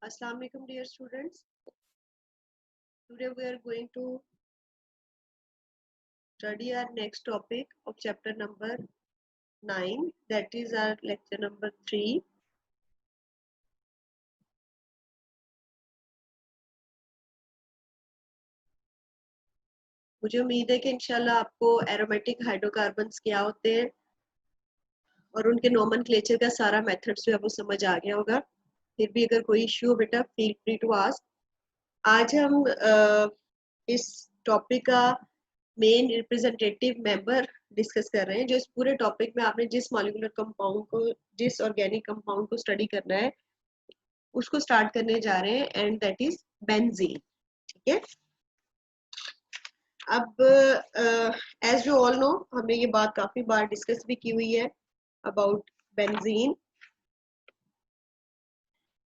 Assalamu alaikum dear students. Today we are going to study our next topic of chapter number 9, that is our lecture number 3. मुझे उम्मीद है कि इंशाल्लाह आपको aromatic hydrocarbons क्या होते हैं और उनके नोमेनक्लेचर का सारा मेथड जो है वो समझ आ गया होगा। फिर भी अगर कोई इश्यू हो बेटा फील फ्री टू आस्क। आज हम इस टॉपिक का मेन रिप्रेजेंटेटिव मेंबर डिस्कस कर रहे हैं। जो इस पूरे टॉपिक में आपने जिस मॉलिक्यूलर कंपाउंड को, जिस ऑर्गेनिक कंपाउंड को स्टडी करना है उसको स्टार्ट करने जा रहे हैं, एंड दैट इज बेंजीन। ठीक है, अब एज यू ऑल नो हमने ये बात काफी बार डिस्कस भी की हुई है अबाउट बेंजीन।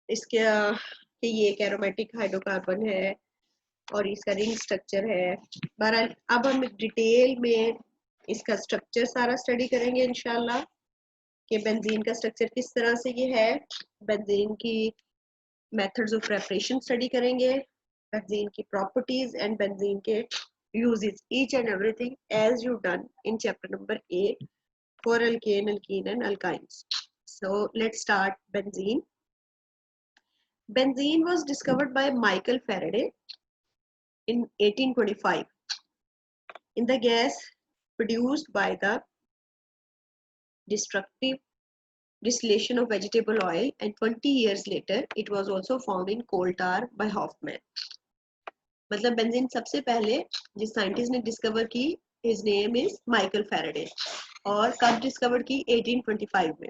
इसके कि ये एक एरोमेटिक हाइड्रोकार्बन है और इसका रिंग स्ट्रक्चर है। बहरहाल अब हम डिटेल में इसका स्ट्रक्चर सारा स्टडी करेंगे इंशाल्लाह कि बेंजीन का स्ट्रक्चर किस तरह से ये है। बेंजीन की मेथड्स ऑफ प्रेपरेशन स्टडी करेंगे, बेंजीन की प्रॉपर्टीज एंड बेंजीन के uses, each and everything as you done in chapter number 8 for alkane, alkene and alkynes. So let's start benzene. Benzene was discovered by Michael Faraday in 1825 in the gas produced by the destructive distillation of vegetable oil, and 20 years later it was also found in coal tar by Hoffman. मतलब benzene सबसे पहले जिस scientist ने discover की, his name is Michael Faraday, और कब discover की? 1825 में।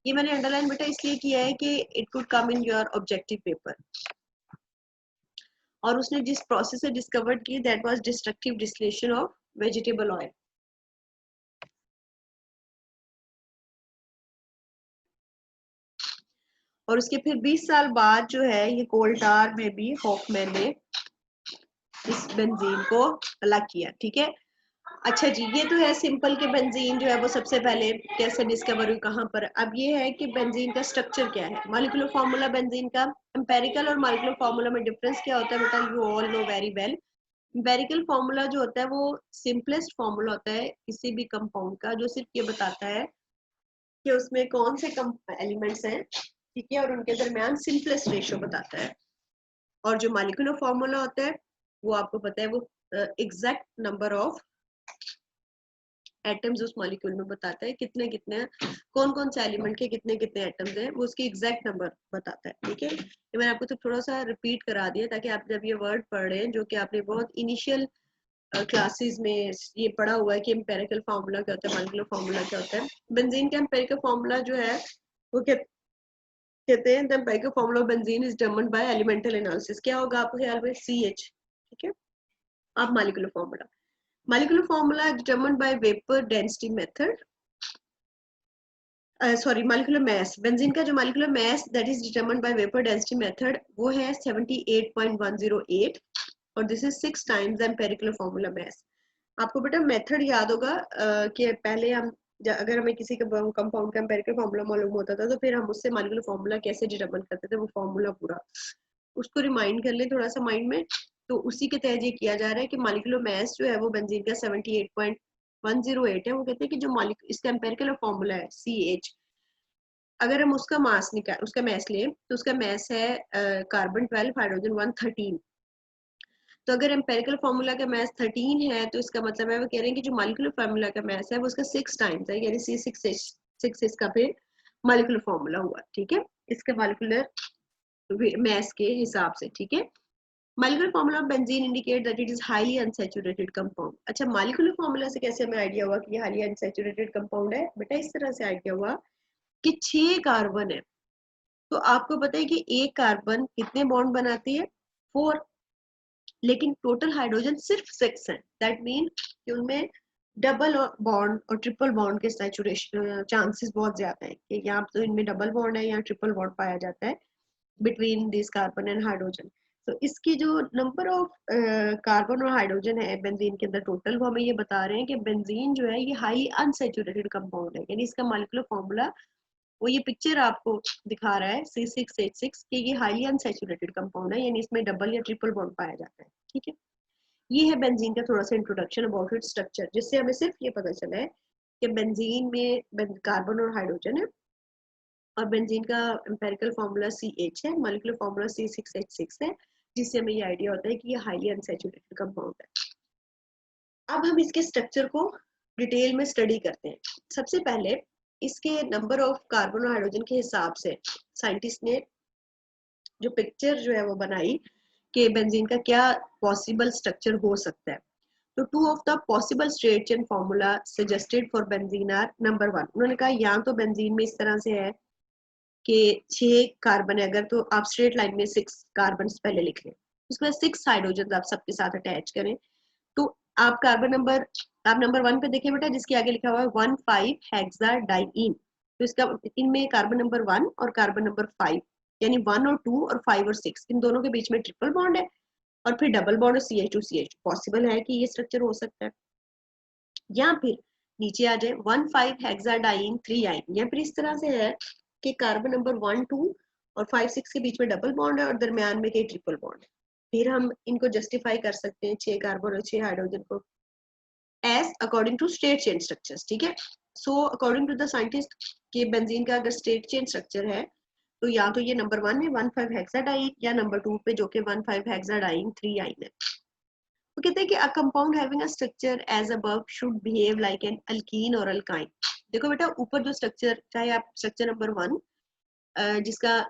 ये मैंने अंडरलाइन बेटा इसलिए किया है कि it could come in your objective paper. और उसने जिस प्रोसेस से डिस्कवर की that was destructive distillation of vegetable oil. और उसके फिर 20 साल बाद जो है ये कोल टार में भी हॉफमैन ने इस बेंजीन को अलग किया। ठीक है, अच्छा जी, ये तो है सिंपल कि बेंजीन जो है वो सबसे पहले कैसे डिस्कवर हुई, कहाँ पर। अब ये है कि बेंजीन का स्ट्रक्चर क्या है, मॉलिक्यूलर फार्मूला बेंजीन का। एम्पेरिकल और मॉलिक्यूलर फार्मूला में डिफरेंस क्या होता है बेटा? You all know very well. Empirical formula जो होता है वो सिंपलेस्ट फार्मूला होता है किसी भी कंपाउंड का, जो सिर्फ ये बताता है कि उसमें कौन से एलिमेंट्स हैं, ठीक है, और उनके दरमियान सिंपलेस्ट रेशियो बताता है। और जो मॉलिक्यूलर फार्मूला होता है वो आपको पता है वो एग्जैक्ट नंबर ऑफ एटम्स उस मॉलिक्यूल में बताता है, कितने कितने कौन कौन से एलिमेंट के कितने कितने एटम्स हैं, वो उसकी एग्जैक्ट नंबर बताता है। ठीक है, ये मैंने आपको तो थोड़ा सा रिपीट करा दिया ताकि आप जब ये वर्ड पढ़ रहे हैं, जो कि आपने बहुत इनिशियल क्लासेस में ये पढ़ा हुआ है कि एम्पेरिकल फार्मूला क्या होता है, मॉलिक्यूलर फार्मूला क्या होता है। बेंजीन का एम्पेरिकल फार्मूला जो है वो कहते हैं the empirical formula of benzene is determined by elemental analysis. क्या होगा आपके ख्याल में? CH। ठीक है, अब molecular formula, molecular formula is determined by vapor density method, sorry molecular mass। Benzene का जो molecular mass that is determined by vapor density method वो है 78.108 और this is 6 times the empirical formula mass। आपको बेटा मेथड याद होगा कि पहले हम अगर हमें किसी कंपाउंड का एम्पिरिकल फार्मूला मालूम होता था तो फिर हम उससे मॉलिक्यूलर फार्मूला कैसे डिटरमाइन करते थे, वो फार्मूला पूरा उसको रिमाइंड कर ले थोड़ा सा माइंड में। तो उसी के तहत ये किया जा रहा है कि मॉलिक्यूलर मास जो है वो बेंजीन का 78.108 है। वो कहते हैं कि जो इसका एम्पिरिकल फार्मूला है CH, अगर हम उसका मास निकाल उसका मास लें तो उसका मास है कार्बन 12, हाइड्रोजन 1, 13। तो अगर एम्पेरिकल फार्मूला का मास 13 है तो इसका मतलब है वो कह रहे हैं कि जो मॉलिक्यूलर फार्मूला का मास है वो उसका 6 टाइम्स है, यानी C6 इसका फिर मॉलिक्यूलर फार्मूला हुआ। ठीक है, इसके मॉलिक्यूलर मास के हिसाब से। ठीक है, molecular formula of benzene indicate that it is highly unsaturated compound. अच्छा, मॉलिक्यूलर फार्मूला से कैसे हमें आइडिया हुआ कि ये हाईली अनसैचुरेटेड कंपाउंड है? बेटा इस तरह से आइडिया हुआ कि 6 कार्बन है, तो आपको पता है कि एक कार्बन कितने बॉन्ड बनाती है? 4, लेकिन टोटल हाइड्रोजन सिर्फ 6 है। दैट मीन कि उनमें डबल बॉन्ड और ट्रिपल बॉन्ड के सैचुरेशन चांसेस बहुत ज्यादा है कि यहाँ तो इनमें डबल बॉन्ड है, यहाँ ट्रिपल बॉन्ड पाया जाता है between this carbon and hydrogen. तो इसकी जो नंबर ऑफ कार्बन और हाइड्रोजन है बेंजीन के अंदर टोटल, वो हमें ये बता रहे हैं कि बेंजीन जो है ये हाईली अनसैचुरेटेड कंपाउंड है, यानी इसका मॉलिक्यूलर फार्मूला वो ये पिक्चर आपको दिखा रहा है C6H6 कि ये हाईली अनसैचुरेटेड कंपाउंड है, यानी इसमें डबल या ट्रिपल बॉन्ड पाया जाता है। ठीक है, ये है बेंजीन का थोड़ा सा इंट्रोडक्शन अबाउट इट स्ट्रक्चर, जिससे हमें सिर्फ ये पता चला है कि बेंजीन में कार्बन और हाइड्रोजन है, और बेंजीन का एम्पेरिकल फार्मूला CH है, मॉलिक्यूलर फार्मूला C6H6 है, जिससे हमें ये आइडिया होता है कि ये हाईली अनसैचुरेटेड कंपाउंड है। अब हम इसके स्ट्रक्चर को डिटेल में स्टडी करते हैं। सबसे पहले इसके नंबर ऑफ कार्बन और हाइड्रोजन के हिसाब से साइंटिस्ट ने जो पिक्चर जो है वो बनाई कि बेंजीन का क्या पॉसिबल स्ट्रक्चर हो सकता है। तो two of the possible straight chain formula suggested for benzene are, number 1, उन्होंने कहा या तो बेंजीन में इस तरह से है कि 6 कार्बन है, अगर तो आप स्ट्रेट लाइन में 6 कार्बन पहले लिख लें, उसके बाद 6 हाइड्रोजन आप सबके साथ अटैच करें, तो आप नंबर 1 पे देखिए बेटा, जिसके आगे लिखा हुआ है 1,5 हेक्साडाइईन, तो इसका इनमें कार्बन नंबर 1 और कार्बन नंबर 5, यानी 1 और 2 और 5 और 6 इन दोनों के बीच में ट्रिपल बॉन्ड है, और फिर डबल बॉन्ड और CH2CH पॉसिबल है कि ये स्ट्रक्चर हो सकता है। या फिर नीचे आ जाए 1,5 हेक्साडाइईन 3 आइन, या फिर इस तरह से है कि कार्बन नंबर 1 2 और 5 6 के बीच में डबल बॉन्ड है और दरमियान में कई ट्रिपल बॉन्ड है। फिर हम इनको जस्टिफाई कर सकते हैं 6 कार्बन और 6 हाइड्रोजन को as according to straight chain structures. ठीक है, so according to the scientist के बेंजीन का अगर स्टेट चेन स्ट्रक्चर है तो या तो ये नंबर 1 में 1,5 हेक्साडाइईन, या नंबर 2 पे जो कि 1,5 हेक्साडाइईन 3 आइन है। तो कहते हैं कि a compound having a structure as above should behave like an alkene और अल्काइन। देखो बेटा, ऊपर जो स्ट्रक्चर, चाहे आप स्ट्रक्चर नंबर 1 जिसका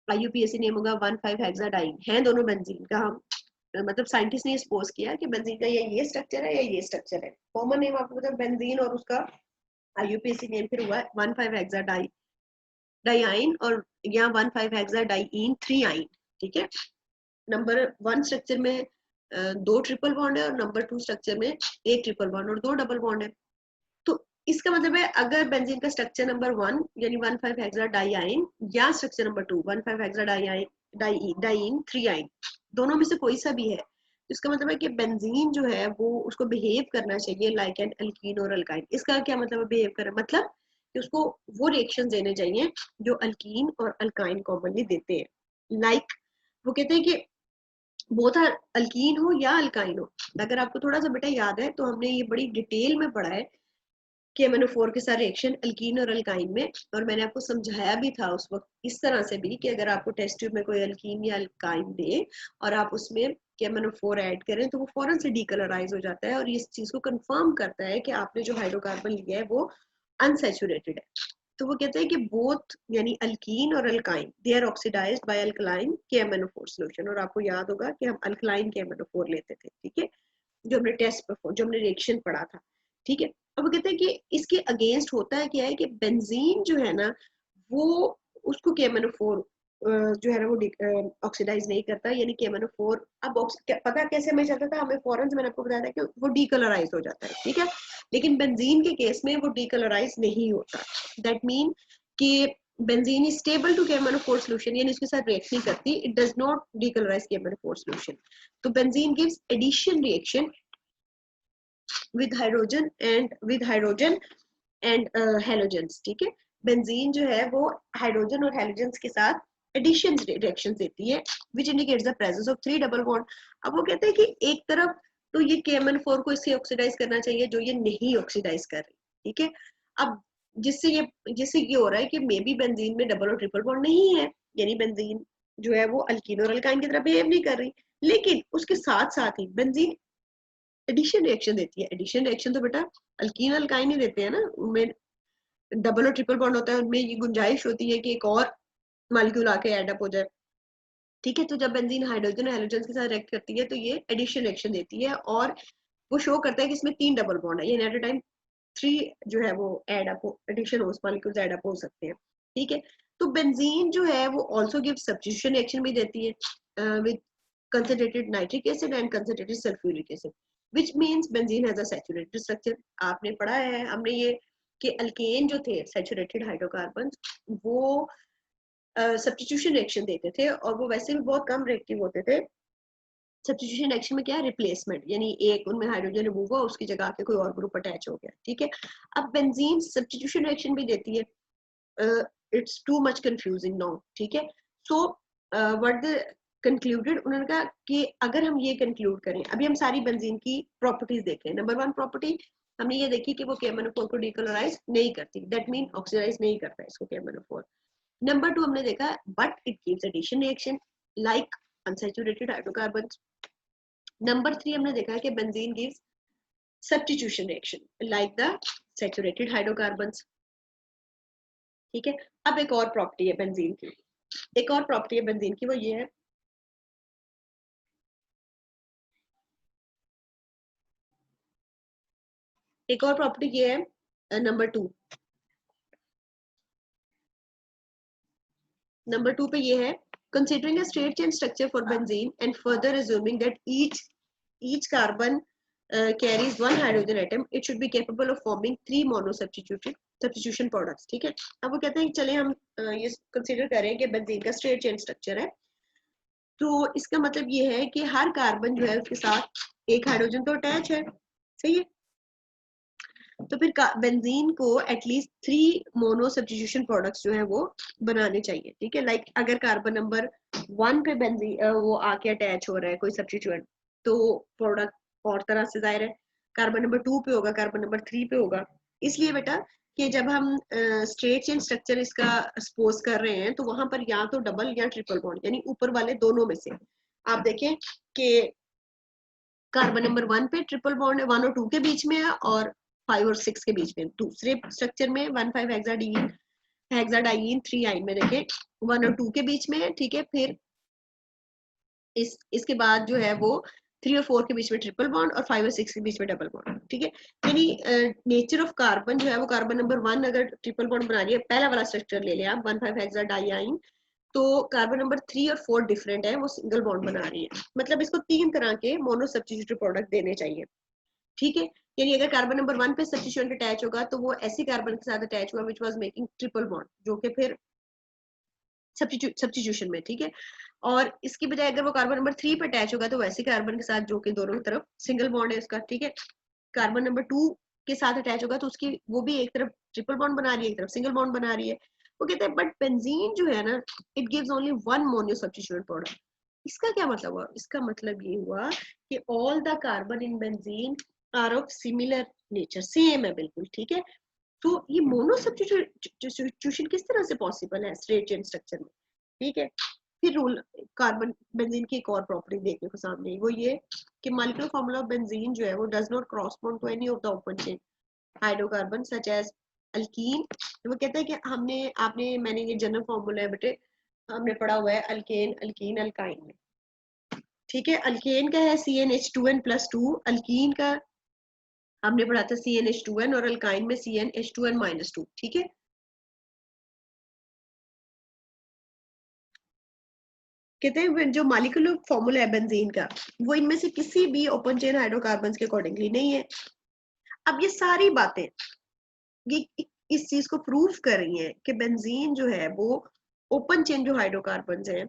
IUPAC नेम होगा 1,5 हेक्साडाइईन है, दोनों बेंजीन का, हम मतलब साइंटिस्ट ने सपोज किया कि बेंजीन का ये स्ट्रक्चर है या ये स्ट्रक्चर है। कॉमन नेम आपको पता है बेंजीन, और उसका IUPAC नेम फिर हुआ 1,5 हेक्साडाइईन और या 1,5 हेक्साडाइईन 3 आइन। ठीक है, नंबर 1 स्ट्रक्चर में 2 ट्रिपल बॉन्ड है, और नंबर 2 स्ट्रक्चर में 1 ट्रिपल बॉन्ड और 2 डबल बॉन्ड है। तो इसका मतलब है अगर बेंजीन का स्ट्रक्चर नंबर 1 यानी 1,5 हेक्साडाइईन या स्ट्रक्चर नंबर 2 1,5 हेक्साडाइईन 3 आइन, दोनों में से कोई सा भी है, तो इसका मतलब है कि बेंजीन जो है वो उसको बिहेव करना चाहिए लाइक एन अल्कीन और अल्काइन। इसका क्या मतलब है बिहेव करना, मतलब कि उसको वो रिएक्शन देने चाहिए जो अल्कीन और अल्काइन कॉमनली देते हैं। लाइक वो कहते हैं कि बोथ आर अल्कीन हो या अल्काइन हो। अगर आपको थोड़ा सा बेटा याद है तो हमने ये बड़ी डिटेल में पढ़ा है कि MnO4 के साथ रिएक्शन अल्कीन और अल्काइन में, और मैंने आपको समझाया भी था उस वक्त इस तरह से भी कि अगर आपको टेस्ट ट्यूब में कोई अल्कीन या अल्काइन दे और आप उसमें MnO4 ऐड करें तो वो फौरन से डीकलराइज हो जाता है, और इस चीज को कंफर्म करता है कि आपने जो हाइड्रोकार्बन लिया है वो अनसैचुरेटेड है। तो वो कहते हैं कि बोथ यानी अल्कीन और alkyne they are oxidised by alkaline KMnO4 solution, और आपको याद होगा कि हम अल्कलाइन KMnO4 लेते थे। ठीक है, जो हमने जो हमने रिएक्शन पढ़ा था। ठीक है, अब वो कहते हैं कि इसके अगेंस्ट होता है क्या है कि बेंजीन जो है ना वो उसको KMnO4 जो है ना वो ऑक्सीडाइज नहीं करता, यानी KMnO4 अब पता कैसे हमें चलता था, हमें फौरन से मैंने आपको बताया था कि वो डीकलराइज हो जाता है। ठीक है, लेकिन बेंजीन के केस में वो डीकलराइज नहीं होता। दैट मीन कि benzene is stable to KMnO4 solution, यानी उसके साथ रिएक्ट नहीं करती, it does not decolourise KMnO4 solution. तो benzene gives addition reaction with hydrogen and halogens। ठीक है, बेंजीन जो है वो हाइड्रोजन और हेलोजेंस के साथ एडिशन रिएक्शन देती है which indicates the presence of 3 double bond. अब वो कहते हैं कि एक तरफ तो ये KMnO4 को इससे ऑक्सीडाइज करना चाहिए जो ये नहीं ऑक्सीडाइज कर रही। ठीक है, अब जिससे ये हो रहा है कि मे बी बेंजीन में डबल और ट्रिपल बॉन्ड नहीं है, यानी बेंजीन जो है वो अल्कीन और अल्काइन की तरह बिहेव नहीं कर रही, लेकिन उसके साथ साथ ही बेंजीन एडिशन रिएक्शन देती है। एडिशन रिएक्शन तो बेटा अल्कीन अल्काइन ही देते हैं ना, उनमें डबल और ट्रिपल बॉन्ड होता है, उनमें ये गुंजाइश होती है कि एक और मॉलिक्यूल आके एड अप हो जाए। ठीक है, तो जब बेंजीन हाइड्रोजन और हेलोजन के साथ रिएक्ट करती है तो ये एडिशन रिएक्शन देती है, और वो शो करता है कि इसमें 3 डबल बॉन्ड है, यानी एट अ टाइम 3 जो है वो एड अप एडिशन हो मॉलिक्यूल्स एड अप हो सकते हैं। ठीक है, तो बेंजीन जो है वो आल्सो गिव सब्स्टिट्यूशन रिएक्शन भी देती है with concentrated nitric acid and concentrated sulfuric acid, which means benzene has a saturated structure। आपने पढ़ा है हमने ये कि अल्केन जो थे सैचुरेटेड हाइड्रोकार्बन वो सब्स्टिट्यूशन रिएक्शन देते थे, और वो वैसे भी बहुत कम रिएक्टिव होते थे। सब्स्टिट्यूशन रिएक्शन में क्या है, रिप्लेसमेंट, यानी एक उनमें हाइड्रोजन रिमूव हुआ उसकी जगह आके कोई और ग्रुप अटैच हो गया। ठीक है, अब बेंजीन सब्स्टिट्यूशन रिएक्शन भी देती है it's too much confusing now, ठीक है। सो व्हाट द कंक्लूडेड, उन्होंने कहा कि अगर हम ये कंक्लूड करें, अभी हम सारी बेंजीन की प्रॉपर्टीज देख रहे हैं। नंबर 1 प्रॉपर्टी हमने ये देखी कि वो KMnO4 को डीकलराइज नहीं करती, दैट मीन ऑक्सीडाइज नहीं करता इसको KMnO4। नंबर 2 हमने देखा but it gives addition reaction like unsaturated hydrocarbons. Number 3 हमने देखा कि benzene gives substitution reaction like the saturated hydrocarbons, ठीक है। अब एक और प्रॉपर्टी है बेंजीन की, एक और प्रॉपर्टी है बेंजीन की, वो ये है, एक और प्रॉपर्टी ये है नंबर 2, नंबर 2 पे ये है, considering a straight chain structure for benzene and further assuming that each carbon carries one hydrogen atom, it should be capable of forming 3 substitution products, ठीक है। अब वो कहते हैं कि चले हम ये कंसीडर करें कि बेंजीन का स्ट्रेट चेन स्ट्रक्चर है, तो इसका मतलब ये है कि हर कार्बन जो है उसके साथ एक हाइड्रोजन तो अटैच है, सही है। तो फिर बेंजीन को एटलीस्ट 3 मोनो सब्स्टिट्यूशन प्रोडक्ट्स जो है वो बनाने चाहिए, ठीक है। लाइक अगर कार्बन नंबर 1 पे बेंजीन वो आके अटैच हो रहा है कोई सब्स्टिट्यूएंट, तो प्रोडक्ट और तरह से जाहिर है कार्बन नंबर 2 पे होगा, कार्बन नंबर 3 पे होगा। इसलिए बेटा कि जब हम स्ट्रेट चेन स्ट्रक्चर इसका सपोज कर रहे हैं, तो वहां पर या तो डबल या ट्रिपल बॉन्ड, यानी ऊपर वाले दोनों में से आप देखें कि कार्बन नंबर 1 पे ट्रिपल बॉन्ड है 1 और 2 के बीच में है, और 5 और 6 के बीच में। दूसरे स्ट्रक्चर में 1,5 हेक्साडाइईन 3 आइन में देखें 1 और 2 के बीच में है, ठीक है। फिर इसके बाद जो है वो 3 और 4 के बीच में ट्रिपल बॉन्ड, और 5 और 6 के बीच में डबल बॉन्ड, ठीक है। यानी नेचर ऑफ कार्बन जो है वो कार्बन नंबर 1 अगर ट्रिपल बॉन्ड बना रही है, पहला वाला स्ट्रक्चर ले लिया 1,5 हेक्साडाइईन, तो कार्बन नंबर 3 और 4 डिफरेंट है, वो सिंगल बॉन्ड बना रही है। मतलब इसको 3 तरह के मोनो सब्स्टिट्यूटेड प्रोडक्ट देने चाहिए, ठीक है। यानी अगर कार्बन नंबर 1 पे सब्स्टिट्यूएंट अटैच होगा, तो वो ऐसी कार्बन के साथ अटैच हुआ which was making triple bond, जो कि फिर सब्स्टिट्यूशन में, ठीक है। और इसकी बजाय अगर वो कार्बन नंबर 3 पे अटैच होगा, तो वैसे कार्बन के साथ जो कि दोनों तरफ सिंगल बॉन्ड है उसका, ठीक है। कार्बन नंबर 2 के साथ अटैच होगा, तो उसकी वो भी एक तरफ ट्रिपल बॉन्ड बना रही है, एक तरफ सिंगल बॉन्ड बना रही है। वो कहते हैं बट बेंजीन जो है ना, it gives only one mono substituent product. इसका क्या मतलब हुआ? इसका मतलब ये हुआ कि all the carbon in benzene are of similar nature, same है बिल्कुल, ठीक है। तो ये मोनो सब्स्टिट्यूशन किस तरह से पॉसिबल है स्ट्रेट चेन स्ट्रक्चर में, ठीक है। फिर रूल कार्बन बेंजीन की एक और प्रॉपर्टी देखने को सामने, वो ये कि मॉलिक्यूलर फार्मूला ऑफ बेंजीन जो है वो does not correspond to any of the open chain hydrocarbon such as alkene. वो कहते हैं कि मैंने ये जनरल फार्मूला है बेटे, हमने पढ़ा हुआ है अल्केन अल्कीन अल्काइन में, ठीक है। अल्केन का है CnH2n+2, अल्कीन का हमने पढ़ा था CnH2n, और अल्काइन में CnH2n-2, ठीक है। कहते हैं जो मॉलिक्यूलर फॉर्मूला है बेंजीन का, वो इनमें से किसी भी ओपन चेन हाइड्रोकार्बन्स के अकॉर्डिंगली नहीं है। अब ये सारी बातें ये इस चीज को प्रूव कर रही हैं कि बेंजीन जो है वो ओपन चेन जो हाइड्रोकार्बन्स हैं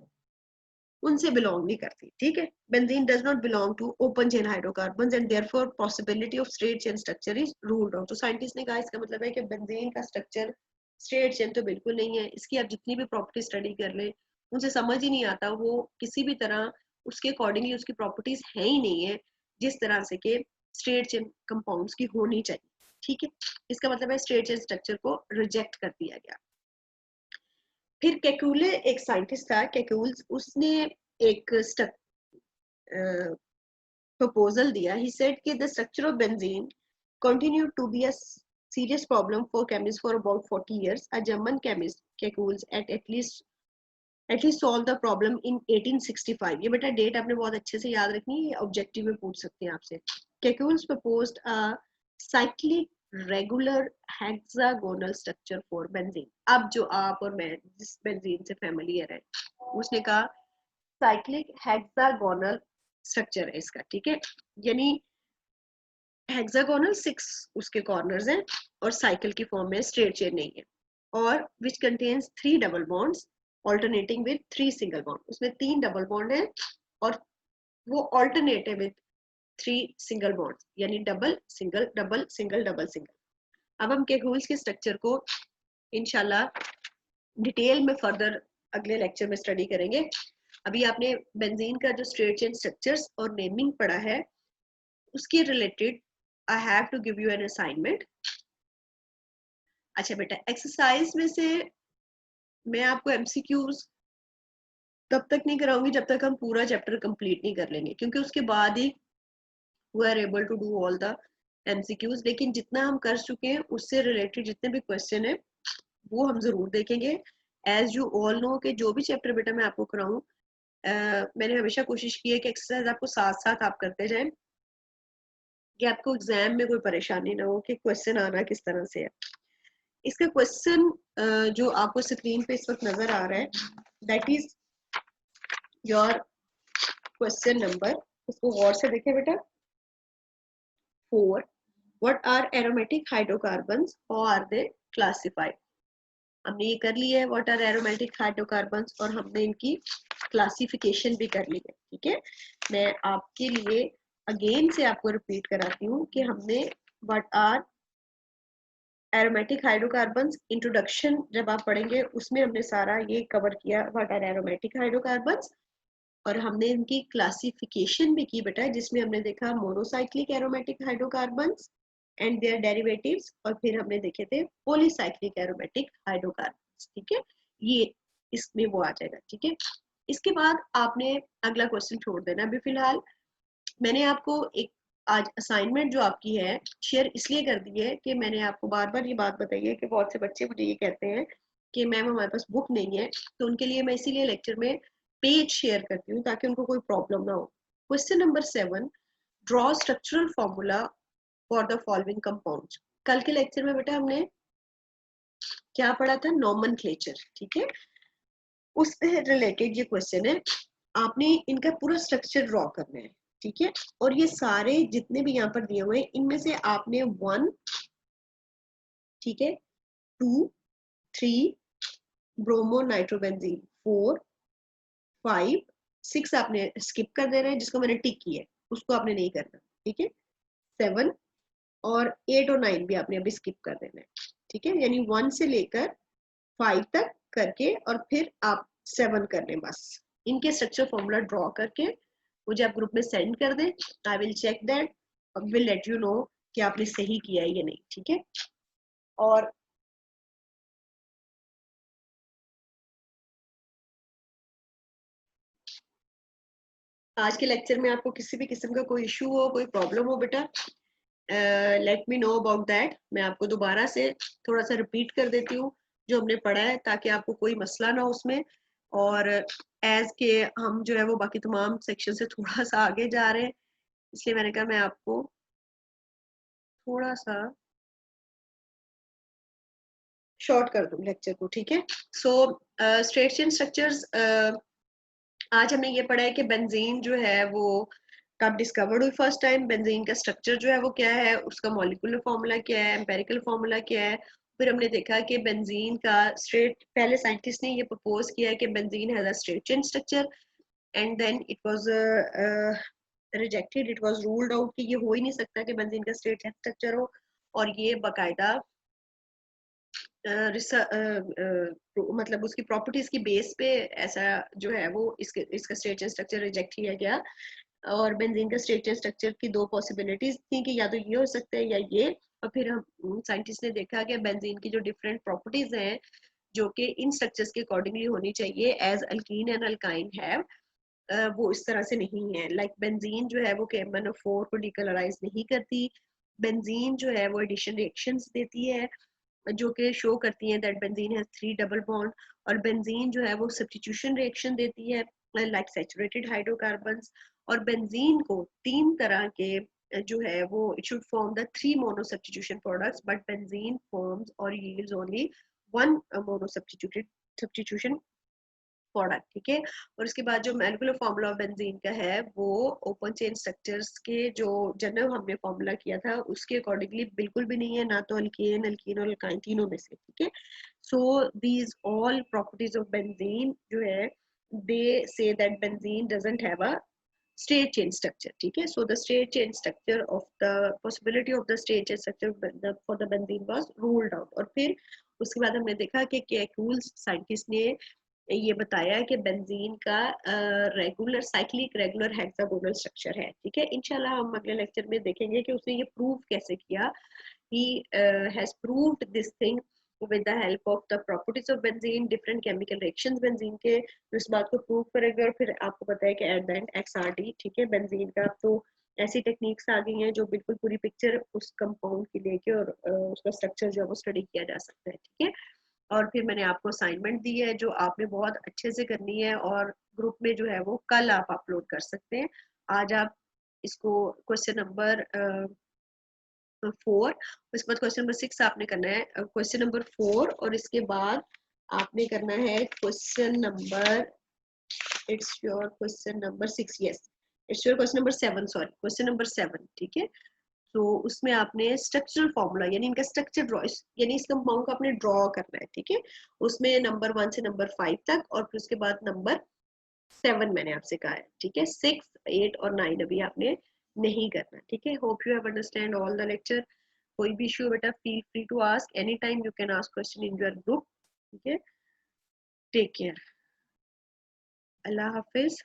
उनसे बिलोंग नहीं करती, ठीक है। Benzene does not belong to open chain hydrocarbons and therefore possibility of straight chain structure is ruled out. तो साइंटिस्ट ने कहा इसका मतलब है कि बेंजीन का स्ट्रक्चर स्ट्रेट चेन तो बिल्कुल नहीं है। इसकी आप जितनी भी प्रॉपर्टी स्टडी कर ले, उनसे समझ ही नहीं आता वो किसी भी तरह उसके अकॉर्डिंगली उसकी प्रॉपर्टीज है ही नहीं है जिस तरह से कि स्ट्रेट चेन कंपाउंड्स की होनी चाहिए, ठीक है। इसका मतलब है स्ट्रेट चेन स्ट्रक्चर को रिजेक्ट कर दिया गया। फिर केकुले एक साइंटिस्ट था, केकुल्स, उसने एक प्रपोजल दिया। He said कि the structure of benzene continued to be a serious problem for chemists for about 40 years. A German chemist, Kekules, at least solved the problem in 1865. ये बेटा डेट आपने बहुत अच्छे से याद रखनी है, ऑब्जेक्टिव में पूछ सकते हैं आपसे। Kekules proposed a cyclic regular hexagonal structure for benzene. अब जो आप और मैं जिस बेंजीन से फैमिलियर है, उसने कहा साइक्लिक हेक्सागोनल स्ट्रक्चर है इसका, ठीक है। यानी हेक्सागोनल 6 उसके कॉर्नर्स हैं, और साइकिल की फॉर्म में, स्ट्रेट चेन नहीं है, और which contains 3 double bonds alternating with 3 single bond. उसमें 3 डबल बॉन्ड है और वो ऑल्टरनेटिव विद 3 सिंगल बॉन्ड, यानी double single double single double single. अब हम केकुल्स के स्ट्रक्चर को इंशाल्लाह डिटेल में फर्दर अगले लेक्चर में स्टडी करेंगे। अभी आपने बेंजीन का जो स्ट्रेट चेन स्ट्रक्चर्स और नेमिंग पढ़ा है, उसके related I have to give you an assignment. अच्छा बेटा, एक्सरसाइज में से मैं आपको एमसीक्यूज तब तक नहीं कराऊंगी जब तक हम पूरा चैप्टर कंप्लीट नहीं कर लेंगे, क्योंकि उसके बाद ही we are able to do all the MCQs. लेकिन जितना हम कर चुके हैं उससे रिलेटेड जितने भी क्वेश्चन है वो हम जरूर देखेंगे। एज यू ऑल नो कि जो भी चैप्टर बेटा मैं आपको कराऊं, मैंने हमेशा कोशिश की है कि एक्सरसाइज आपको साथ साथ आप करते जाएं, कि आपको एग्जाम में कोई परेशानी ना हो कि क्वेश्चन आना किस तरह से है। इसका क्वेश्चन जो आपको स्क्रीन पे इस वक्त नजर आ रहा है, that is your question number, इसको गौर से देखें बेटा। 4, what are aromatic hydrocarbons, how are they classified? हमने ये कर लिया है what are aromatic hydrocarbons, और हमने इनकी क्लासिफिकेशन भी कर ली है। ठीक है, मैं आपके लिए अगेन से आपको रिपीट कराती हूँ कि हमने what are aromatic hydrocarbons introduction जब आप पढ़ेंगे उसमें हमने सारा ये कवर किया what are aromatic hydrocarbons, और हमने इनकी क्लासिफिकेशन भी की बेटा, जिसमें हमने देखा monocyclic aromatic hydrocarbons and their derivatives, और फिर हमने देखे थे पॉलीसाइक्लिक एरोमेटिक हाइड्रोकार्बन्स। ठीक है, ये इसमें वो आ जाएगा। ठीक है, इसके बाद आपने अगला क्वेश्चन छोड़ देना। अभी फिलहाल मैंने आपको एक आज असाइनमेंट जो आपकी है शेयर इसलिए कर दी है कि मैंने आपको बार बार ये बात बताई है कि बहुत से बच्चे मुझे ये कहते हैं कि मैम हमारे पास बुक नहीं है, तो उनके लिए मैं इसीलिए लेक्चर में पेज शेयर करती हूँ ताकि उनको कोई प्रॉब्लम ना हो। Question number 7, draw structural formula for the following compounds. कल के लेक्चर में बेटा हमने क्या पढ़ा था, नॉमेनक्लेचर। ठीक है, उससे रिलेटेड ये क्वेश्चन है, आपने इनका पूरा स्ट्रक्चर ड्रॉ करना है। ठीक है, और ये सारे जितने भी यहाँ पर दिए हुए हैं इनमें से आपने 1, ठीक है, 2, 3, ब्रोमो नाइट्रोबेंजीन 4, 5, 6 आपने स्किप कर देना है, जिसको मैंने टिक किया है उसको आपने नहीं करना। ठीक है, 7 और 8 और 9 भी आपने अभी स्किप कर देना है। ठीक है, यानी 1 से लेकर 5 तक करके और फिर आप 7 कर लें। बस इनके स्ट्रक्चर फॉर्मूला ड्रॉ करके मुझे आप ग्रुप में सेंड कर दें। I will check that, will let you know कि आपने सही किया है या नहीं। ठीक है, और आज के लेक्चर में आपको किसी भी किस्म का कोई इशू हो, कोई प्रॉब्लम हो बेटा, let me know about that. मैं आपको दोबारा से थोड़ा सा रिपीट कर देती हूँ जो हमने पढ़ा है, ताकि आपको कोई मसला ना हो उसमें। और एज के हम जो है वो बाकी तमाम सेक्शन से थोड़ा सा आगे जा रहे हैं, इसलिए मैंने कहा मैं आपको थोड़ा सा शॉर्ट कर दूं लेक्चर को। ठीक है, सो स्ट्रेट चेन स्ट्रक्चर्स, आज हमने ये पढ़ा है कि बेंजीन जो है वो कब डिस्कवर्ड हुई फर्स्ट टाइम, बेंजीन का स्ट्रक्चर जो है वो क्या है, उसका मॉलिक्यूलर फॉर्मूला क्या है, एम्पेरिकल फॉर्मूला क्या है। फिर हमने देखा कि बेंजीन का स्ट्रेट, पहले साइंटिस्ट ने ये प्रपोज किया है कि benzene has a straight chain structure, and then it was rejected, it was ruled out कि ये हो ही नहीं सकता कि बेंजीन का स्ट्रेट चेन स्ट्रक्चर हो। और ये बाकायदा मतलब उसकी प्रॉपर्टीज की बेस पे ऐसा जो है वो इसका स्ट्रेट स्ट्रक्चर रिजेक्ट किया गया। और बेंजीन का स्ट्रेट स्ट्रक्चर की दो पॉसिबिलिटीज थी कि या तो ये हो सकता है या ये। और फिर हम साइंटिस्ट ने देखा कि बेंजीन की जो डिफरेंट प्रॉपर्टीज हैं जो कि इन स्ट्रक्चर्स के अकॉर्डिंगली होनी चाहिए एज अल्कीन एंड अल्काइन है, वो इस तरह से नहीं है। लाइक बेंजीन जो है वो KMnO4 को डिकलराइज नहीं करती। बेंजीन जो है वो एडिशन रिएक्शंस देती है जो कि शो करती हैं that benzene has 3 double bond. और बेंजीन जो है वो सब्स्टिट्यूशन रिएक्शन देती है लाइक सैचुरेटेड हाइड्रोकार्बन्स। और बेंजीन को 3 तरह के जो है वो it should form the 3 mono substitution products, but benzene forms और yields only 1 mono substitution product. ठीक है, और उसके बाद जो मॉलिक्यूलर फार्मूला ऑफ बेंजीन का है वो ओपन चेन स्ट्रक्चर्स के जो जनरल हमने फार्मूला किया था उसके अकॉर्डिंगली बिल्कुल भी नहीं है, ना तो अल्केन अल्कीन और अल्काइन तीनों में से। ठीक है, so these all properties of benzene जो है they say that benzene doesn't have a straight chain structure. ठीक है, so the straight chain structure of the possibility of the straight chain structure for the benzene was ruled out। और फिर उसके बाद हमने देखा कि कैकूल्स साइंटिस्ट ने ये बताया कि बेंजीन का regular cyclic regular hexagonal structure है। ठीक है, इंशाल्लाह हम अगले लेक्चर में देखेंगे कि उसने ये प्रूव कैसे किया। he has proved this thing with the help of the properties of benzene, different chemical reactions benzene के, तो इस बात को प्रूव करेंगे। और फिर आपको पता है कि एट द एंड XRD, ठीक है, बेंजीन का तो ऐसी टेक्निक्स आ गई हैं जो बिल्कुल पूरी पिक्चर उस कंपाउंड की लेके और उसका स्ट्रक्चर जो है वो स्टडी किया जा सकता है। ठीक है, और फिर मैंने आपको असाइनमेंट दी है जो आपने बहुत अच्छे से करनी है और ग्रुप में जो है वो कल आप अपलोड कर सकते हैं। आज आप इसको क्वेश्चन नंबर 4, उसके बाद क्वेश्चन नंबर 6 आपने करना है, क्वेश्चन नंबर 4, और इसके बाद आपने करना है question number, it's your question number 6, yes it's your question number 7, sorry question number 7। ठीक है, तो उसमें आपने स्ट्रक्चरल फॉर्मूला यानी इनका स्ट्रक्चर ड्रॉ, यानी इस कंपाउंड को आपने ड्रॉ करना है। ठीक है, उसमें नंबर 1 से नंबर 5 तक, और फिर उसके बाद नंबर 7 मैंने आपसे कहा है। ठीक है, 6, 8 और 9 अभी आपने नहीं करना। ठीक है, hope you have understand all the lecture. कोई भी इशू बेटा feel free to ask any time, you can ask question in your group. ठीक है, टेक केयर, अल्लाह हाफिज।